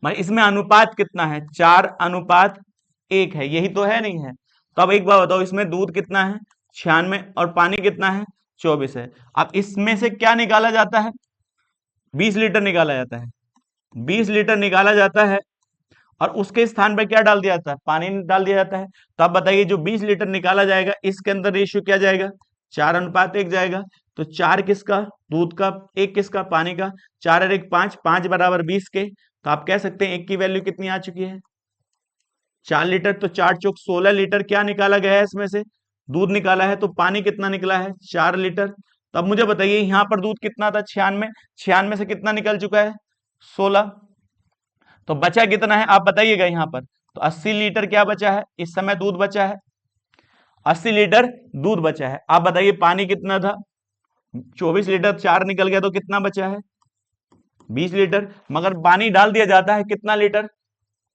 मतलब इसमें अनुपात कितना है, 4:1 है, यही तो है, नहीं है। तो अब एक बात बताओ, इसमें दूध कितना है, 96, और पानी कितना है, 24 है। अब इसमें से क्या निकाला जाता है, 20 लीटर निकाला जाता है। 20 लीटर निकाला जाता है और उसके स्थान पर क्या डाल दिया जाता है, पानी डाल दिया जाता है। तो आप बताइए, जो 20 लीटर निकाला जाएगा इसके अंदर रेशियो क्या जाएगा, 4:1 जाएगा। तो 4 किसका, दूध का, 1 किसका, पानी का। 4 और 1 5, 5 बराबर 20 के। तो आप कह सकते हैं 1 की वैल्यू कितनी आ चुकी है, 4 लीटर। तो 4 चौक 16 लीटर क्या निकाला गया है, इसमें से दूध निकाला है। तो पानी कितना निकला है, 4 लीटर। तो अब मुझे बताइए यहाँ पर दूध कितना था, 96, 96 से कितना निकल चुका है, 16। तो बचा कितना है, आप बताइएगा यहाँ पर। तो 80 लीटर क्या बचा है, इस समय दूध बचा है, 80 लीटर दूध बचा है। आप बताइए पानी कितना था, 24 लीटर, 4 निकल गया तो कितना बचा है, 20 लीटर। मगर पानी डाल दिया जाता है कितना लीटर,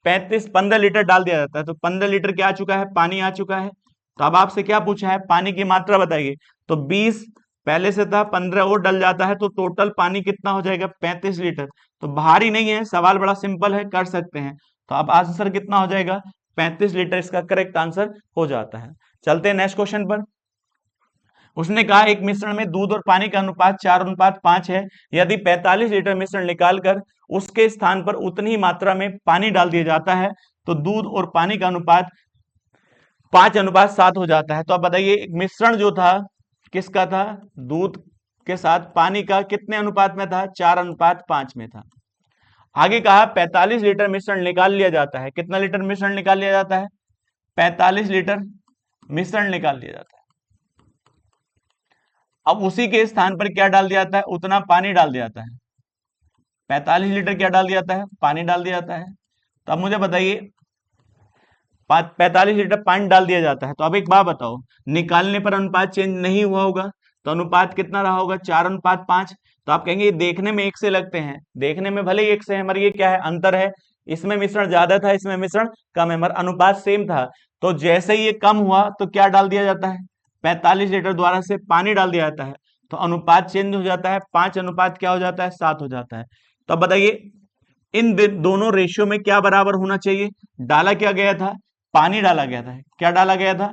15 लीटर डाल दिया जाता है। तो 15 लीटर क्या आ चुका है, पानी आ चुका है। तो अब आपसे क्या पूछा है, पानी की मात्रा बताइए। तो 20 पहले से था, 15 और डल जाता है तो टोटल पानी कितना हो जाएगा, 35 लीटर। तो भारी नहीं है, सवाल बड़ा सिंपल है, कर सकते हैं। तो अब आंसर कितना हो जाएगा, 35 लीटर इसका करेक्ट आंसर हो जाता है। चलते हैं नेक्स्ट क्वेश्चन पर। उसने कहा एक मिश्रण में दूध और पानी का अनुपात 4:5 है। यदि 45 लीटर मिश्रण निकालकर उसके स्थान पर उतनी ही मात्रा में पानी डाल दिया जाता है तो दूध और पानी का अनुपात 5:7 हो जाता है। तो अब बताइए, एक मिश्रण जो था किसका था, दूध के साथ पानी का कितने अनुपात में था, 4:5 में था। आगे कहा 45 लीटर मिश्रण निकाल लिया जाता है। कितना लीटर मिश्रण निकाल लिया जाता है, 45 लीटर मिश्रण निकाल लिया जाता है। अब उसी के स्थान पर क्या डाल दिया जाता है, उतना पानी डाल दिया जाता है। 45 लीटर क्या डाल दिया जाता है, पानी डाल दिया जाता है। तो अब मुझे बताइए, 45 लीटर पानी डाल दिया जाता है। तो अब एक बात बताओ, निकालने पर अनुपात चेंज नहीं हुआ होगा, तो अनुपात कितना रहा होगा, 4:5। तो आप कहेंगे ये देखने में एक से लगते हैं, देखने में भले ही एक से है मगर ये क्या है, अंतर है। इसमें मिश्रण ज्यादा था, इसमें मिश्रण कम है, मगर अनुपात सेम था। तो जैसे ही ये कम हुआ तो क्या डाल दिया जाता है, 45 लीटर द्वारा से पानी डाल दिया जाता है। तो अनुपात चेंज हो जाता है, 5 क्या हो जाता है, 7 हो जाता है। तो अब बताइए, इन दोनों रेशियो में क्या बराबर होना चाहिए, डाला क्या गया था, पानी डाला गया था। क्या डाला गया था,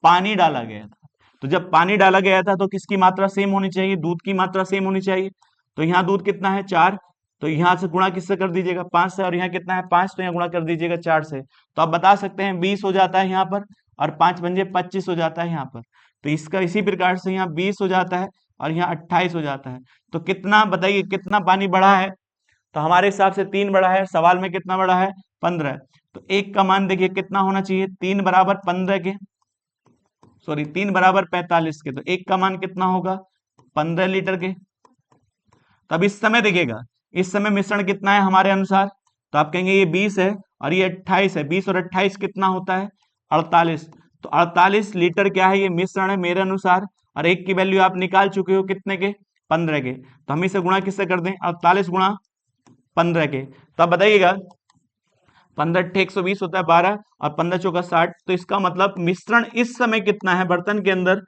पानी डाला गया था। तो जब पानी डाला गया था तो किसकी मात्रा सेम होनी चाहिए, दूध की मात्रा सेम होनी चाहिए। तो यहाँ दूध कितना है, 4। तो यहाँ से गुणा किससे कर दीजिएगा, 5 से। और यहाँ कितना है, 5, तो यहाँ गुणा कर दीजिएगा 4 से। तो आप बता सकते हैं 20 हो जाता है यहाँ पर, और 5 पंजे 25 हो जाता है यहाँ पर। तो इसका इसी प्रकार से यहाँ 20 हो जाता है और यहाँ 28 हो जाता है। तो कितना बताइए, कितना पानी बढ़ा है, तो हमारे हिसाब से 3 बढ़ा है। सवाल में कितना बढ़ा है, 15। तो एक का मान देखिए कितना होना चाहिए, 3 बराबर 15 के, सॉरी 3 बराबर 45 के। तो एक का मान कितना होगा, 15 लीटर के। तब इस समय देखिएगा, इस समय मिश्रण कितना है हमारे अनुसार, तो आप कहेंगे ये 20 है और ये 28 है। 20 और 28 कितना होता है, 48। तो 48 लीटर क्या है, ये मिश्रण है मेरे अनुसार। और एक की वैल्यू आप निकाल चुके हो कितने के, 15 के। तो हम इसे गुणा किससे कर दें, 48 गुणा 15 के। तो आप बताइएगा, 15 120 होता है 12, और 15 चौका 60। तो इसका मतलब मिश्रण इस समय कितना है बर्तन के अंदर,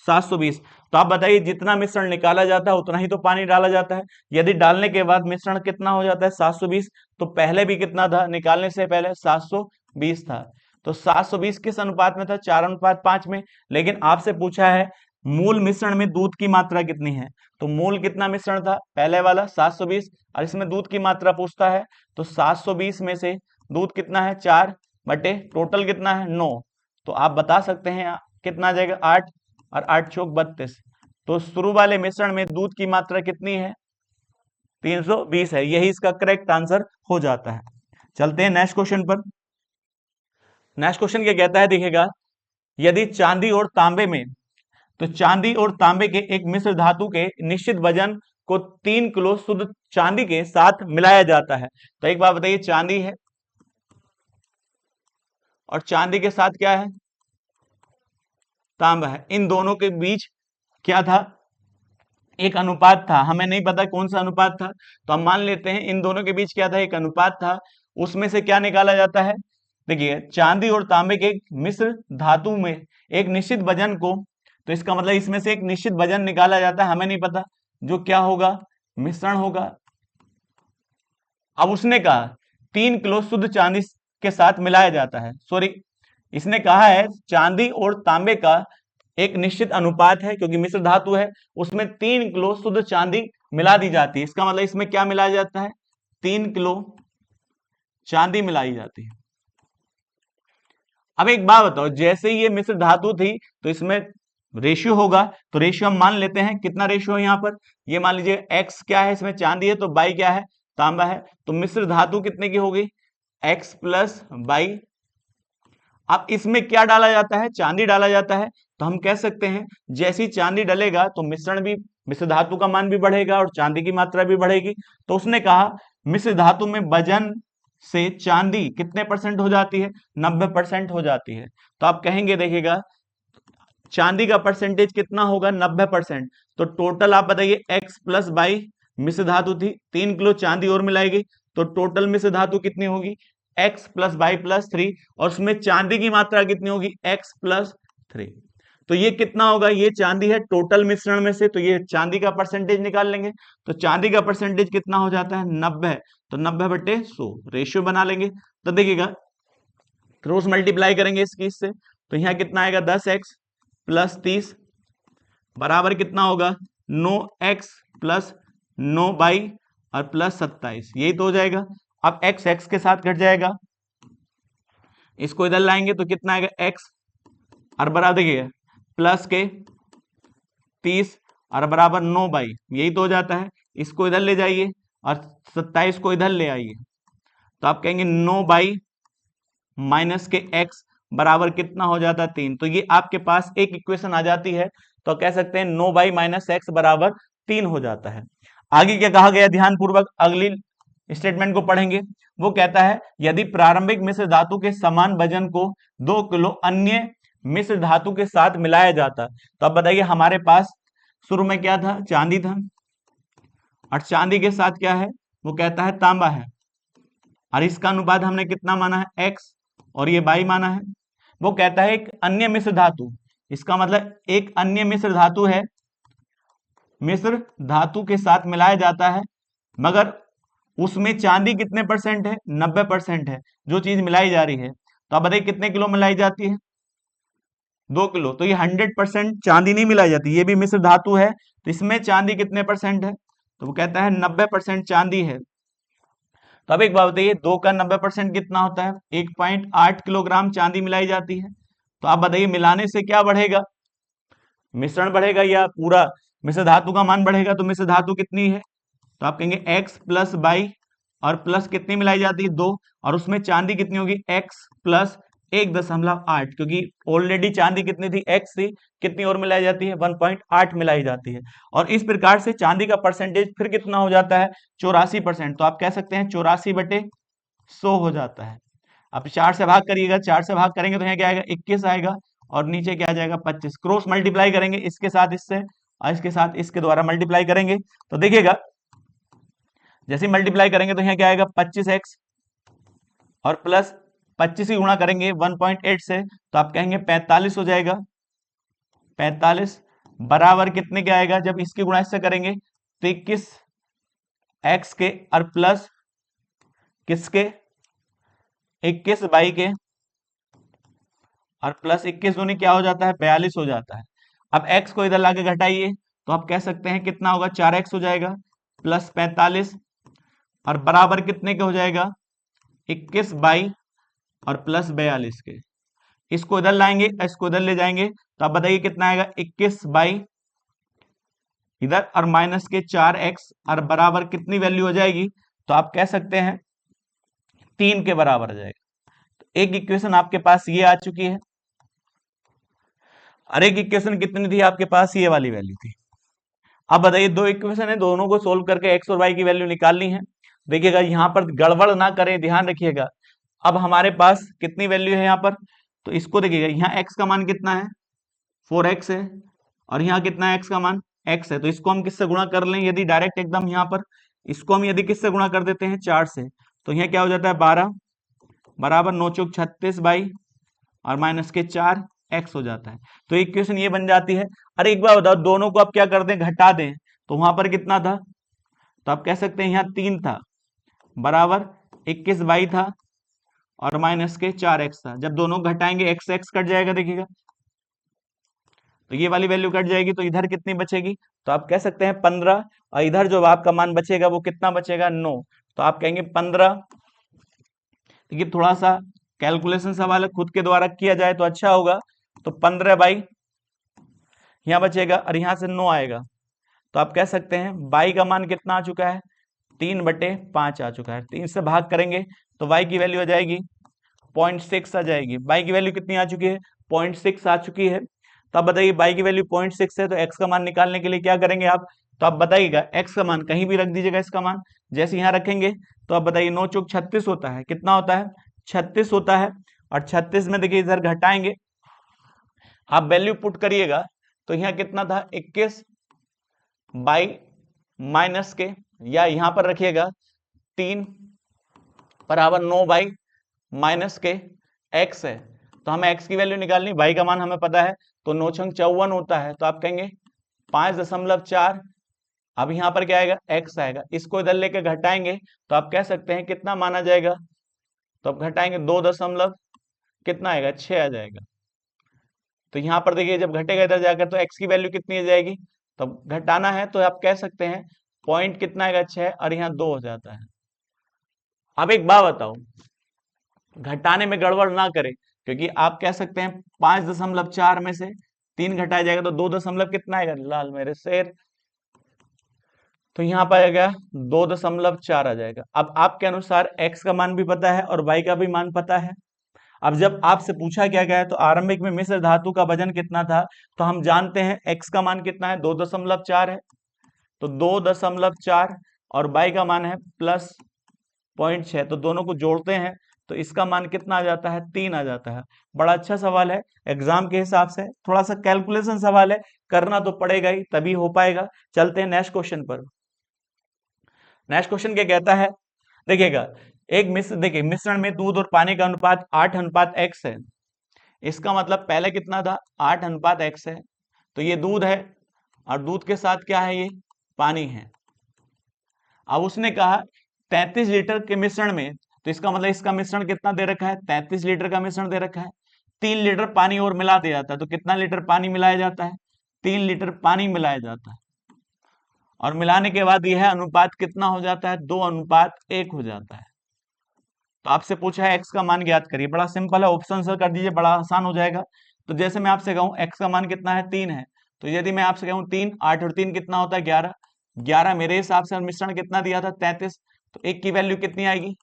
720। तो आप बताइए, जितना मिश्रण निकाला जाता है उतना ही तो पानी डाला जाता है। यदि डालने के बाद मिश्रण कितना हो जाता है, 720, तो पहले भी कितना था, निकालने से पहले 720 था। तो 720 किस अनुपात में था, 4:5 में। लेकिन आपसे पूछा है मूल मिश्रण में दूध की मात्रा कितनी है। तो मूल कितना मिश्रण था, पहले वाला 720, और इसमें दूध की मात्रा पूछता है। तो 720 में से दूध कितना है, 4 बटे टोटल कितना है, 9। तो आप बता सकते हैं कितना आ जाएगा, 8, और 8 चौक 32। तो शुरू वाले मिश्रण में दूध की मात्रा कितनी है, 320 है। यही इसका करेक्ट आंसर हो जाता है। चलते हैं नेक्स्ट क्वेश्चन पर। नेक्स्ट क्वेश्चन क्या कहता है, देखिएगा, यदि चांदी और तांबे में तो चांदी और तांबे के एक मिश्र धातु के निश्चित वजन को 3 किलो शुद्ध चांदी के साथ मिलाया जाता है। तो एक बात बताइए, चांदी है और चांदी के साथ क्या है, तांबा है, इन दोनों के बीच क्या था, एक अनुपात था। हमें नहीं पता कौन सा अनुपात था, तो हम मान लेते हैं इन दोनों के बीच क्या था, एक अनुपात था। उसमें से क्या निकाला जाता है, देखिए चांदी और तांबे के एक मिश्र धातु में एक निश्चित वजन को, तो इसका मतलब इसमें से एक निश्चित वजन निकाला जाता है, हमें नहीं पता जो क्या होगा, मिश्रण होगा। अब उसने कहा 3 किलो शुद्ध चांदी के साथ मिलाया जाता है, सॉरी इसने कहा है चांदी और तांबे का एक निश्चित अनुपात है, क्योंकि मिश्र धातु है, उसमें 3 किलो शुद्ध चांदी मिला दी जाती है। इसका मतलब इसमें क्या मिलाया जाता है, 3 किलो चांदी मिलाई जाती है। अब एक बात बताओ, जैसे ही ये मिश्र धातु थी तो इसमें रेशियो होगा, तो रेशियो हम मान लेते हैं, कितना रेशियो है यहाँ पर, ये मान लीजिए x क्या है, इसमें चांदी है, तो y क्या है, तांबा है, तो मिश्र धातु कितने की होगी, x प्लस बाई। अब इसमें क्या डाला जाता है, चांदी डाला जाता है, तो हम कह सकते हैं जैसी चांदी डलेगा तो मिश्रण भी, मिश्र धातु का मान भी बढ़ेगा और चांदी की मात्रा भी बढ़ेगी। तो उसने कहा मिश्र धातु में वजन से चांदी कितने परसेंट हो जाती है, 90% हो जाती है। तो आप कहेंगे देखिएगा चांदी का परसेंटेज कितना होगा, 90%। तो टोटल आप बताइए x प्लस बाई, मिश्र धातु थी, 3 किलो चांदी और मिलाएगी, तो टोटल मिश्र धातु कितनी होगी, x प्लस बाई प्लस 3, और उसमें चांदी की मात्रा कितनी होगी, x प्लस 3। तो ये कितना होगा, ये चांदी है टोटल मिश्रण में से, तो ये चांदी का परसेंटेज निकाल लेंगे। तो चांदी का परसेंटेज कितना हो जाता है, 90, तो 90/100 रेशियो बना लेंगे। तो देखिएगा क्रॉस मल्टीप्लाई करेंगे इसकी इससे, तो यहाँ कितना आएगा, 10x प्लस 30 बराबर कितना होगा, 9x प्लस 9 और प्लस 27, यही तो हो जाएगा। अब x x के साथ घट जाएगा, इसको इधर लाएंगे तो कितना आएगा, x और बराबर देखिए प्लस के 30 और बराबर 9 यही तो हो जाता है। इसको इधर ले जाइए और 27 को इधर ले आइए, तो आप कहेंगे 9 माइनस के x बराबर कितना हो जाता है, 3। तो ये आपके पास एक इक्वेशन आ जाती है, तो कह सकते हैं 9 माइनस x बराबर 3 हो जाता है। आगे क्या कहा गया, ध्यान पूर्वक अगली स्टेटमेंट को पढ़ेंगे। वो कहता है यदि प्रारंभिक मिश्र धातु के समान वजन को 2 किलो अन्य मिश्र धातु के साथ मिलाया जाता, तो अब बताइए हमारे पास शुरू में क्या था, चांदी था, और चांदी के साथ क्या है, वो कहता है तांबा है, और इसका अनुपात हमने कितना माना है, x, और ये बाई माना है। वो कहता है एक अन्य मिश्र धातु, इसका मतलब एक अन्य मिश्र धातु है, मिश्र धातु के साथ मिलाया जाता है, मगर उसमें चांदी कितने परसेंट है, 90% है जो चीज मिलाई जा रही है। तो आप बताइए कितने किलो मिलाई जाती है, 2 किलो। तो ये 100% चांदी नहीं मिलाई जाती, ये भी मिश्र धातु है, तो इसमें चांदी कितने परसेंट है, तो वो कहता है 90% चांदी है। तो अब एक बात बताइए, 2 का 90% कितना होता है, 1.8 किलोग्राम चांदी मिलाई जाती है। तो आप बताइए मिलाने से क्या बढ़ेगा, मिश्रण बढ़ेगा या पूरा मिश्र धातु का मान बढ़ेगा। तो मिश्र धातु कितनी है, तो आप कहेंगे x प्लस बाई, और प्लस कितनी मिलाई जाती है, 2, और उसमें चांदी कितनी होगी, x प्लस 1.8, क्योंकि ऑलरेडी चांदी कितनी थी, x थी, कितनी और मिलाई जाती है, 1.8 मिलाई जाती है। और इस प्रकार से चांदी का परसेंटेज फिर कितना हो जाता है, 84%। तो आप कह सकते हैं 84/100 हो जाता है। अब 4 से भाग करिएगा, 4 से भाग करेंगे तो यहाँ क्या आएगा, 21 आएगा, और नीचे क्या आ जाएगा, 25। क्रॉस मल्टीप्लाई करेंगे इसके साथ इससे, और इसके साथ इसके द्वारा मल्टीप्लाई करेंगे, तो देखिएगा जैसे मल्टीप्लाई करेंगे तो यहाँ क्या आएगा, 25x, और प्लस 25 ही गुणा करेंगे 1.8 से, तो आप कहेंगे 45 हो जाएगा। 45 बराबर कितने के आएगा, जब इसकी गुणा इससे करेंगे तो 21x के, और प्लस किसके, 21 के, और प्लस 21 दूनी क्या हो जाता है, 42 हो जाता है। अब x को इधर लाके घटाइए, तो आप कह सकते हैं कितना होगा, 4x हो जाएगा, प्लस 45, और बराबर कितने के हो जाएगा, 21 और प्लस 42 के। इसको इधर लाएंगे, इसको इधर ले जाएंगे, तो आप बताइए कितना आएगा, 21 इधर, और माइनस के 4x, और बराबर कितनी वैल्यू हो जाएगी, तो आप कह सकते हैं 3 के बराबर आ जाएगा। तो एक इक्वेशन आपके पास ये आ चुकी है। और एक इक्वेशन कितनी थी आपके पास, ये वाली वैल्यू थी। अब बताइए दो इक्वेशन है, दोनों को सोल्व करके एक्स और वाई की वैल्यू निकालनी है। देखिएगा यहाँ पर गड़बड़ ना करें, ध्यान रखिएगा। अब हमारे पास कितनी वैल्यू है यहाँ पर, तो इसको देखिएगा, यहाँ एक्स का मान कितना है, 4x है, और यहाँ कितना है एक्स का मान, x है। तो इसको हम किससे गुणा कर लें, यदि डायरेक्ट एकदम यहाँ पर इसको हम यदि किससे गुणा कर देते हैं, 4 से, तो यहाँ क्या हो जाता है 12 बराबर 9 चौक 36 बाई और माइनस के 4 x हो जाता है। तो इक्वेशन ये बन जाती है। अरे एक बार बताओ, दोनों को आप क्या कर दें, घटा दें, तो वहां पर कितना था, तो आप कह सकते हैं यहाँ 3 था बराबर 21 बाई था और माइनस के 4x था। जब दोनों घटाएंगे x x कट जाएगा, देखिएगा, तो ये वाली वैल्यू कट जाएगी, तो इधर कितनी बचेगी, तो आप कह सकते हैं 15, और इधर जो आपका मान बचेगा वो कितना बचेगा, 9। तो आप कहेंगे 15, देखिए थोड़ा सा कैलकुलेशन सवाल है, खुद के द्वारा किया जाए तो अच्छा होगा। तो 15 बाई यहाँ बचेगा और यहाँ से 9 आएगा, तो आप कह सकते हैं बाई का मान कितना आ चुका है, 3/5 आ चुका है। 3 से भाग करेंगे तो y की वैल्यू आ जाएगी 0.6 आ जाएगी। y की वैल्यू कितनी आ चुकी है, 0.6 आ चुकी है। तो अब बताइए y की वैल्यू 0.6 है, तो x का मान निकालने के लिए क्या करेंगे आप, तो आप बताइएगा x का मान कहीं भी रख दीजिएगा, इसका मान जैसे यहाँ रखेंगे, तो आप बताइए 9 चौक 36 होता है, कितना होता है, 36 होता है। और 36 में देखिए इधर घटाएंगे, आप वैल्यू पुट करिएगा, तो यहाँ कितना था 21 बाई माइनस के, या यहाँ पर रखिएगा 3 बराबर 9 बाई माइनस के x है। तो हमें x की वैल्यू निकालनी, y का मान हमें पता है, तो 9 छंग 54 होता है, तो आप कहेंगे 5.4। अब यहाँ पर क्या आएगा, x आएगा, इसको इधर लेके घटाएंगे, तो आप कह सकते हैं कितना माना जाएगा, तो आप घटाएंगे 2 दशमलव कितना आएगा, 6 आ जाएगा। तो यहाँ पर देखिए जब घटेगा इधर जाकर, तो x की वैल्यू कितनी आ जाएगी, तो घटाना है तो आप कह सकते हैं पॉइंट कितना आएगा, 6, और यहाँ 2 हो जाता है। अब एक बात बताओ, घटाने में गड़बड़ ना करें, क्योंकि आप कह सकते हैं 5.4 में से 3 घटाया जाएगा तो 2 दशमलव कितना आएगा, लाल मेरे शेर, तो यहाँ पर आएगा 2.4 आ जाएगा। अब आपके अनुसार x का मान भी पता है और y का भी मान पता है। अब जब आपसे पूछा क्या गया है, तो आरंभिक में मिश्र धातु का वजन कितना था, तो हम जानते हैं x का मान कितना है, 2.4 है, तो 2.4, और y का मान है प्लस 0.6, तो दोनों को जोड़ते हैं तो इसका मान कितना आ जाता है, 3 आ जाता है। बड़ा अच्छा सवाल है, एग्जाम के हिसाब से थोड़ा सा कैलकुलेशन सवाल है, करना तो पड़ेगा ही, तभी हो पाएगा। चलते हैं नेक्स्ट क्वेश्चन पर। नेक्स्ट क्वेश्चन क्या कहता है, देखिएगा, एक देखिए मिश्रण में दूध और पानी का अनुपात 8:x है। इसका मतलब पहले कितना था, 8:x है, तो ये दूध है और दूध के साथ क्या है, ये पानी है। अब उसने कहा 33 लीटर के मिश्रण में, तो इसका मतलब इसका मिश्रण कितना दे रखा है, 33 लीटर का मिश्रण दे रखा है। 3 लीटर पानी और मिला दिया जाता है, तो कितना लीटर पानी मिलाया जाता है, 3 लीटर पानी मिलाया जाता है, और मिलाने के बाद यह अनुपात कितना हो जाता है, 2:1 हो जाता है। तो आपसे पूछा है एक्स का मान ज्ञात करिए, बड़ा सिंपल है, ऑप्शन से कर दीजिए, बड़ा आसान हो जाएगा। तो जैसे मैं आपसे कहूं एक्स का मान कितना है, 3 है, तो यदि मैं आपसे कहूं 3, 8 और 3 कितना होता है, 11। 11 मेरे हिसाब से मिश्रण कितना दिया था, 33, तो एक की वैल्यू कितनी आएगी,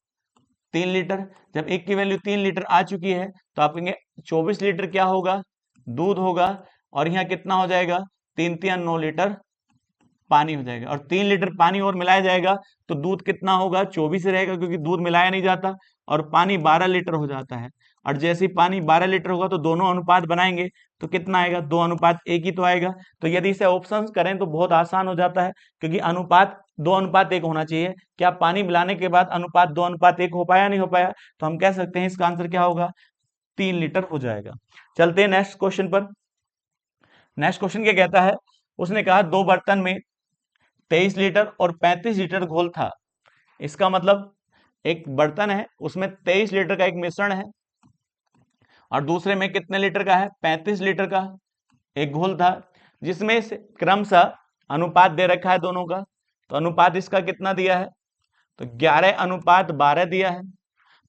3 लीटर। जब एक की वैल्यू 3 लीटर आ चुकी है, तो आप कहेंगे 24 लीटर क्या होगा, दूध होगा, और यहाँ कितना हो जाएगा, 3 3 9 लीटर पानी हो जाएगा, और 3 लीटर पानी और मिलाया जाएगा तो दूध कितना होगा, 24 रहेगा, क्योंकि दूध मिलाया नहीं जाता, और पानी 12 लीटर हो जाता है। और जैसे ही पानी 12 लीटर होगा तो दोनों अनुपात बनाएंगे, तो कितना आएगा, 2:1 ही तो आएगा। तो यदि इसे ऑप्शंस करें तो बहुत आसान हो जाता है, क्योंकि अनुपात 2:1 होना चाहिए। क्या पानी मिलाने के बाद अनुपात 2:1 हो पाया, नहीं हो पाया, तो हम कह सकते हैं इसका आंसर क्या होगा, 3 लीटर हो जाएगा। चलते हैं नेक्स्ट क्वेश्चन पर। नेक्स्ट क्वेश्चन क्या कहता है, उसने कहा दो बर्तन में 23 लीटर और 35 लीटर घोल था। इसका मतलब एक बर्तन है, उसमें 23 लीटर का एक मिश्रण है, और दूसरे में कितने लीटर का है, 35 लीटर का एक घोल था, जिसमें से क्रमशः अनुपात दे रखा है दोनों का। तो अनुपात इसका कितना दिया है, तो 11:12 दिया है।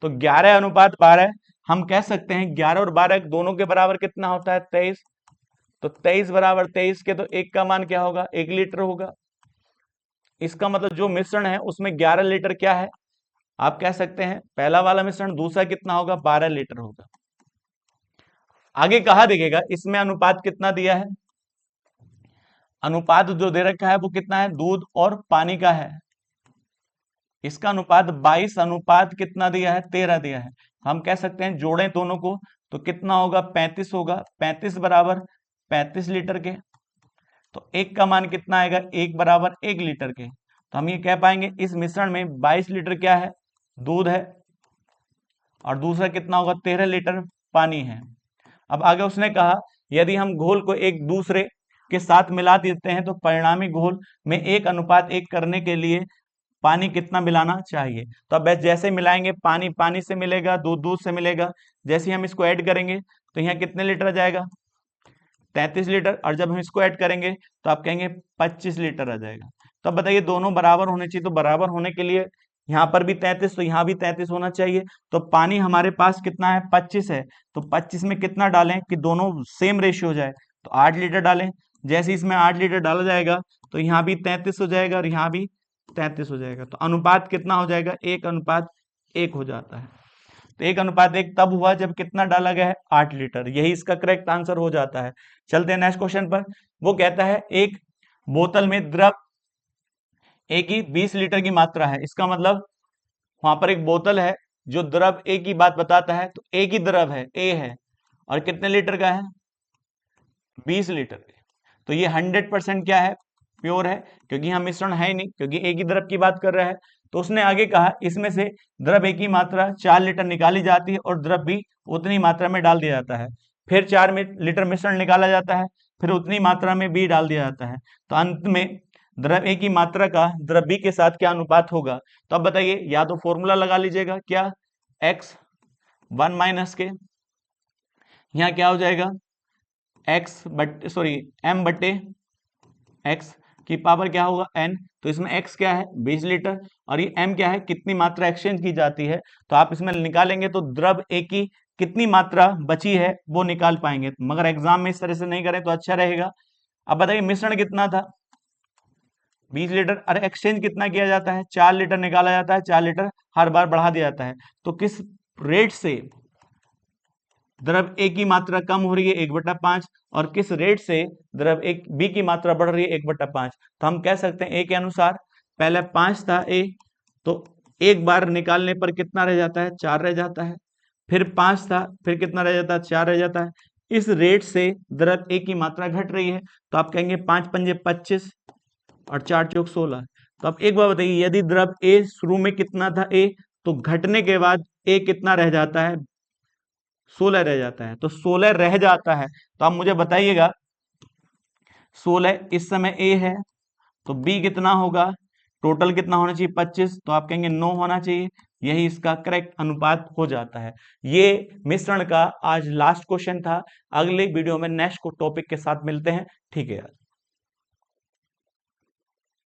तो 11:12 हम कह सकते हैं 11 और 12 दोनों के बराबर कितना होता है, 23। तो 23 बराबर 23 के, तो एक का मान क्या होगा, 1 लीटर होगा। इसका मतलब जो मिश्रण है उसमें 11 लीटर क्या है, आप कह सकते हैं पहला वाला मिश्रण, दूसरा कितना होगा, 12 लीटर होगा। आगे कहा दिखेगा इसमें अनुपात कितना दिया है, अनुपात जो दे रखा है वो कितना है, दूध और पानी का है। इसका अनुपात 22 अनुपात कितना दिया है, 13 दिया है। हम कह सकते हैं जोड़ें दोनों को तो कितना होगा, 35 होगा। 35 बराबर 35 लीटर के, तो एक का मान कितना आएगा, एक बराबर 1 लीटर के। तो हम ये कह पाएंगे इस मिश्रण में 22 लीटर क्या है, दूध है, और दूसरा कितना होगा, 13 लीटर पानी है। अब आगे उसने कहा यदि हम घोल को एक दूसरे के साथ मिला देते हैं तो परिणामी घोल में 1:1 करने के लिए पानी कितना मिलाना चाहिए। तो अब जैसे मिलाएंगे, पानी पानी से मिलेगा, दूध दूध से मिलेगा। जैसे हम इसको ऐड करेंगे तो यहाँ कितने लीटर आ जाएगा, 33 लीटर। और जब हम इसको ऐड करेंगे तो आप कहेंगे 25 लीटर आ जाएगा। तो अब बताइए दोनों बराबर होने चाहिए, तो बराबर होने के लिए यहाँ पर भी 33 तो यहाँ भी 33 होना चाहिए। तो पानी हमारे पास कितना है, 25 है। तो 25 में कितना डालें कि दोनों सेम रेशियो हो जाए, तो 8 लीटर डालें। जैसे इसमें 8 लीटर डाला जाएगा तो यहाँ भी 33 हो जाएगा और यहाँ भी 33 हो जाएगा। तो अनुपात कितना हो जाएगा, 1:1 हो जाता है। तो 1:1 तब हुआ जब कितना डाला गया है, 8 लीटर। यही इसका करेक्ट आंसर हो जाता है। चलते हैं नेक्स्ट क्वेश्चन पर। वो कहता है एक बोतल में द्रव ए की 20 लीटर की मात्रा है। इसका मतलब वहां पर एक बोतल है जो द्रव ए की बात बताता है, तो ए की द्रव है, ए है, और कितने लीटर का है, 20 लीटर। तो ये 100% क्या है, प्योर है, क्योंकि यहाँ मिश्रण है ही नहीं, क्योंकि ए की द्रव की बात कर रहा है। तो उसने आगे कहा इसमें से द्रव ए की मात्रा 4 लीटर निकाली जाती है और द्रव भी उतनी मात्रा में डाल दिया जाता है। फिर 4 लीटर मिश्रण निकाला जाता है, फिर उतनी मात्रा में बी डाल दिया जाता है। तो अंत में द्रव ए की मात्रा का द्रव बी के साथ क्या अनुपात होगा। तो अब बताइए, या तो फॉर्मूला लगा लीजिएगा, क्या, एक्स 1 माइनस के, यहाँ क्या हो जाएगा, एम बटे एक्स की पावर क्या होगा, एन। तो इसमें एक्स क्या है, 20 लीटर, और ये एम क्या है, कितनी मात्रा एक्सचेंज की जाती है। तो आप इसमें निकालेंगे तो द्रव ए की कितनी मात्रा बची है वो निकाल पाएंगे। मगर एग्जाम में इस तरह से नहीं करें तो अच्छा रहेगा। अब बताइए मिश्रण कितना था, 20 लीटर, अरे एक्सचेंज कितना किया जाता है, 4 लीटर निकाला जाता है, 4 लीटर हर बार बढ़ा दिया जाता है। तो किस रेट से द्रव ए की मात्रा कम हो रही है, 1/5, और किस रेट से द्रव ए बी की मात्रा बढ़ रही है, 1/5। तो हम कह सकते हैं ए के अनुसार पहले 5 था ए, तो एक बार निकालने पर कितना रह जाता है, 4 रह जाता है। फिर 5 था, फिर कितना रह जाता है, 4 रह जाता है। इस रेट से द्रव ए की मात्रा घट रही है, तो आप कहेंगे 5 पंजे 25 और 4 चौक 16। तो अब एक बार बताइए, यदि द्रव ए शुरू में कितना था ए, तो घटने के बाद ए कितना रह जाता है, 16 रह जाता है। तो 16 रह जाता है, तो आप मुझे बताइएगा 16 इस समय ए है, तो बी कितना होगा, टोटल कितना होना चाहिए, 25। तो आप कहेंगे 9 होना चाहिए। यही इसका करेक्ट अनुपात हो जाता है। ये मिश्रण का आज लास्ट क्वेश्चन था। अगले वीडियो में नेक्स्ट टॉपिक के साथ मिलते हैं। ठीक है यार।